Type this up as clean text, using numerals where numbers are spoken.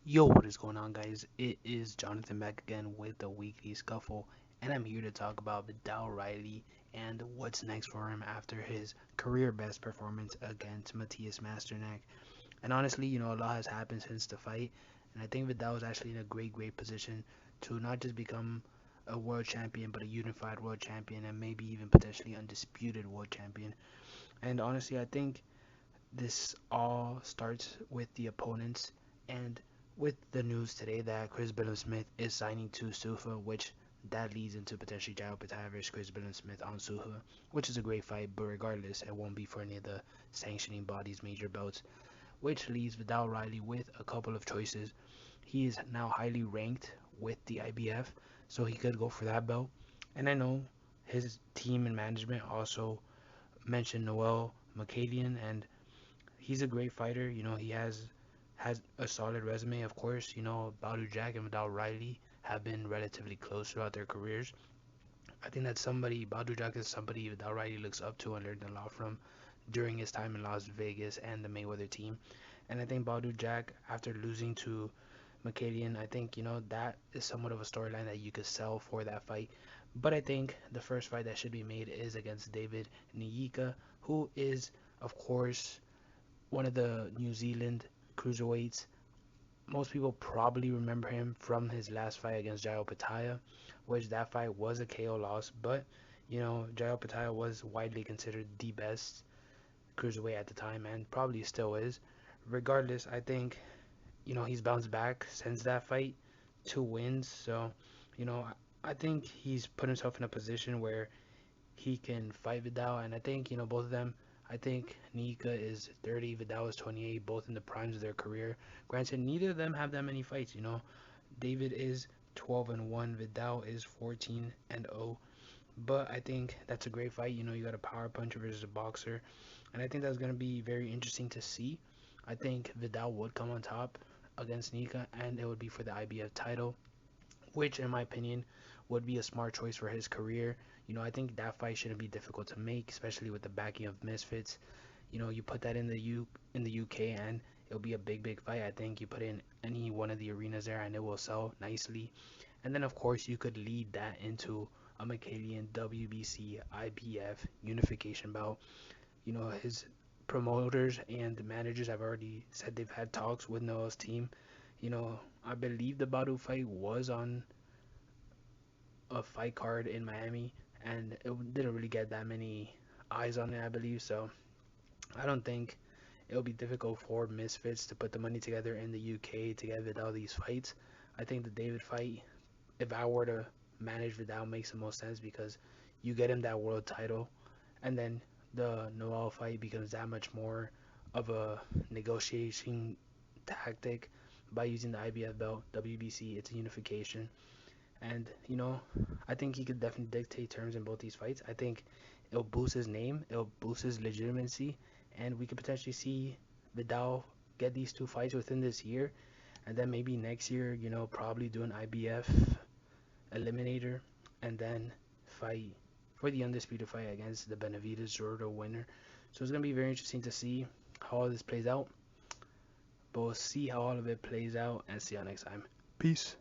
Yo, what is going on, guys? It is Jonathan back again with the weekly scuffle, and I'm here to talk about Viddal Riley and what's next for him after his career best performance against Matthias Masternak. And honestly, a lot has happened since the fight, and I think Viddal is actually in a great position to not just become a world champion, but a unified world champion, and maybe even potentially undisputed world champion. And honestly, I think this all starts with the opponents and with the news today that Chris Smith is signing to Sufa, which that leads into potentially Jao Pitaya versus Chris Smith on Sufa, which is a great fight, but regardless, it won't be for any of the sanctioning bodies' major belts, which leaves Vidal Riley with a couple of choices. He is now highly ranked with the IBF, so he could go for that belt. And I know his team and management also mentioned Noel Mikaeljan, and he's a great fighter. He has a solid resume. Of course, Badu Jack and Vidal Riley have been relatively close throughout their careers. I think that Badu Jack is somebody Vidal Riley looks up to and learned a lot from during his time in Las Vegas and the Mayweather team. And I think Badu Jack, after losing to Mikaelian, I think, that is somewhat of a storyline that you could sell for that fight. But I think the first fight that should be made is against David Nyika, who is, of course, one of the New Zealand cruiserweights. Most people probably remember him from his last fight against Jao Pitaya, which that fight was a KO loss, but Jao Pitaya was widely considered the best cruiserweight at the time and probably still is. Regardless, I think he's bounced back since that fight, 2 wins. So, you know, I think he's put himself in a position where he can fight Vidal, and I think both of them. I think Nika is 30, Vidal is 28, both in the primes of their career. Granted, neither of them have that many fights. David is 12-1, Vidal is 14-0. But I think that's a great fight. You got a power puncher versus a boxer, and I think that's gonna be very interesting to see. I think Vidal would come on top against Nika, and it would be for the IBF title, which, in my opinion, would be a smart choice for his career. I think that fight shouldn't be difficult to make, especially with the backing of Misfits. You put that in the UK, and it'll be a big fight. I think you put in any one of the arenas there, and it will sell nicely. And then, of course, you could lead that into a Mikaelian WBC IBF unification bout. His promoters and managers have already said they've had talks with Noah's team. I believe the Badu fight was on a fight card in Miami, and it didn't really get that many eyes on it, I believe. So I don't think it'll be difficult for Misfits to put the money together in the UK to get Vidal these fights. I think the David fight, if I were to manage Vidal, makes the most sense because you get him that world title, and then the Noel fight becomes that much more of a negotiation tactic by using the IBF belt, WBC. It's a unification. And, I think he could definitely dictate terms in both these fights. I think it'll boost his name, it'll boost his legitimacy, and we could potentially see Vidal get these 2 fights within this year. And then maybe next year, probably do an IBF eliminator and then fight for the undisputed fight against the Benavidez Zurdo Winner. So it's going to be very interesting to see how all this plays out. But we'll see how all of it plays out and see you next time. Peace.